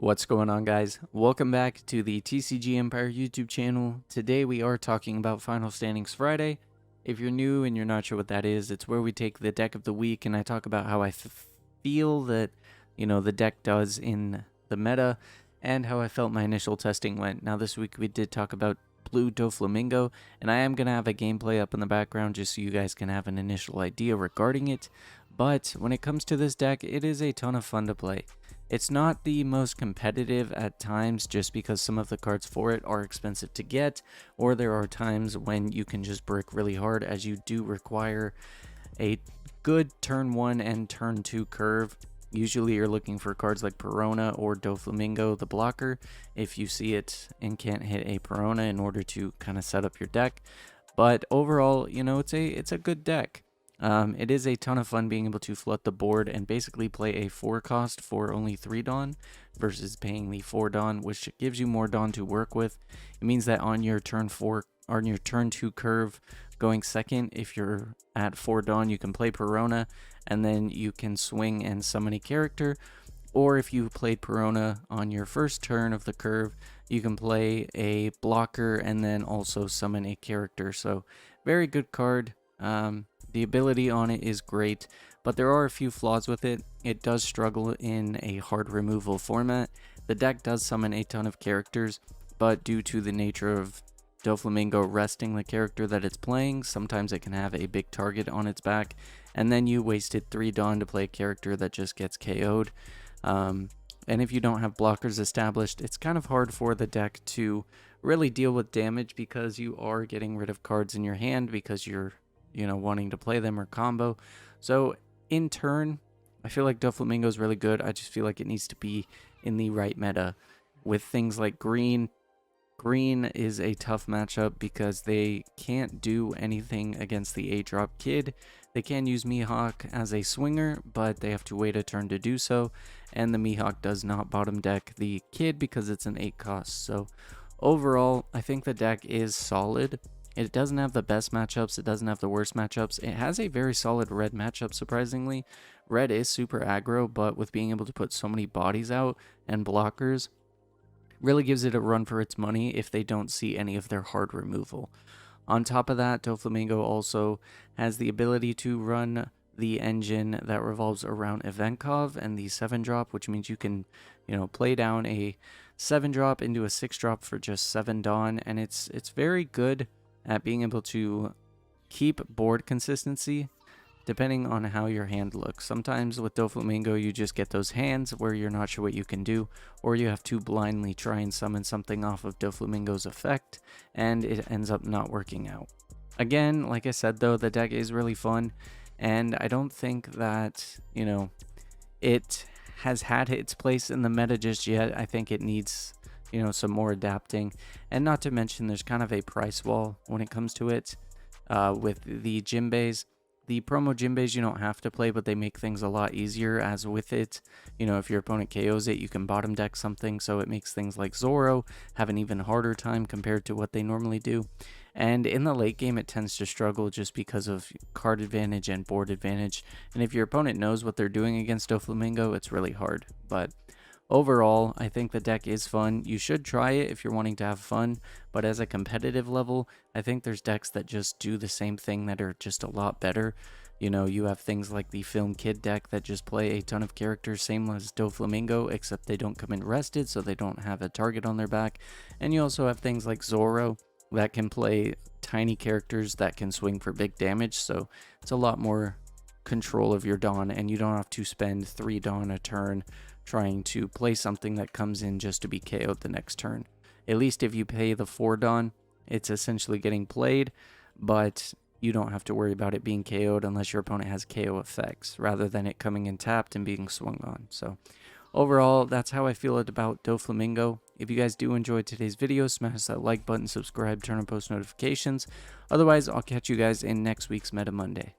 What's going on, guys? Welcome back to the TCG Empire YouTube channel. Today we are talking about Final Standings Friday. If you're new and you're not sure what that is, it's where we take the deck of the week and I talk about how I feel that, the deck does in the meta and how I felt my initial testing went. Now this week we did talk about Blue Doflamingo, and I am going to have a gameplay up in the background just so you guys can have an initial idea regarding it. But when it comes to this deck, it is a ton of fun to play. It's not the most competitive at times just because some of the cards for it are expensive to get, or there are times when you can just brick really hard as you do require a good turn 1 and turn 2 curve. Usually you're looking for cards like Perona or Doflamingo, the blocker, if you see it and can't hit a Perona in order to kind of set up your deck. But overall, it's a good deck. It is a ton of fun being able to flood the board and basically play a 4 cost for only 3 Dawn versus paying the 4 Dawn, which gives you more Dawn to work with. It means that on your turn 2 curve going second, if you're at 4 Dawn, you can play Perona and then you can swing and summon a character. Or if you played Perona on your first turn of the curve, you can play a blocker and then also summon a character. So very good card. The ability on it is great, but there are a few flaws with it. It does struggle in a hard removal format. The deck does summon a ton of characters, but due to the nature of Doflamingo resting the character that it's playing, sometimes it can have a big target on its back, and then you wasted 3 Dawn to play a character that just gets KO'd. And if you don't have blockers established, it's kind of hard for the deck to really deal with damage because you are getting rid of cards in your hand because you're wanting to play them or combo. So in turn, I feel like Doflamingo is really good. I just feel like it needs to be in the right meta. With things like green is a tough matchup because they can't do anything against the 8-drop kid. They can use Mihawk as a swinger, but they have to wait a turn to do so, and the Mihawk does not bottom deck the kid because it's an 8 cost. So overall, I think the deck is solid. It doesn't have the best matchups, it doesn't have the worst matchups. It has a very solid red matchup, surprisingly. Red is super aggro, but with being able to put so many bodies out and blockers, really gives it a run for its money if they don't see any of their hard removal. On top of that, Doflamingo also has the ability to run the engine that revolves around Evenkov and the 7-drop, which means you can, play down a 7-drop into a 6-drop for just 7 Dawn, and it's very good at being able to keep board consistency depending on how your hand looks. Sometimes with Doflamingo you just get those hands where you're not sure what you can do, or you have to blindly try and summon something off of Doflamingo's effect and it ends up not working out. Again, like I said though, the deck is really fun and I don't think that it has had its place in the meta just yet. I think it needs some more adapting, and not to mention there's kind of a price wall when it comes to it. With the Jinbeis, the promo Jinbeis you don't have to play, but they make things a lot easier, as with it, if your opponent KOs it, you can bottom deck something, so it makes things like Zoro have an even harder time compared to what they normally do. And in the late game it tends to struggle just because of card advantage and board advantage, and if your opponent knows what they're doing against Doflamingo, it's really hard. But overall, I think the deck is fun. You should try it if you're wanting to have fun, but as a competitive level, I think there's decks that just do the same thing that are just a lot better. You have things like the Film Kid deck that just play a ton of characters, same as Doflamingo, except they don't come in rested, so they don't have a target on their back. And you also have things like Zoro that can play tiny characters that can swing for big damage, so it's a lot more control of your Dawn, and you don't have to spend 3 Dawn a turn trying to play something that comes in just to be KO'd the next turn. At least if you pay the 4 Dawn, it's essentially getting played, but you don't have to worry about it being KO'd unless your opponent has KO effects, rather than it coming in tapped and being swung on. So overall, that's how I feel about Doflamingo. If you guys do enjoy today's video, smash that like button, subscribe, turn on post notifications. Otherwise, I'll catch you guys in next week's Meta Monday.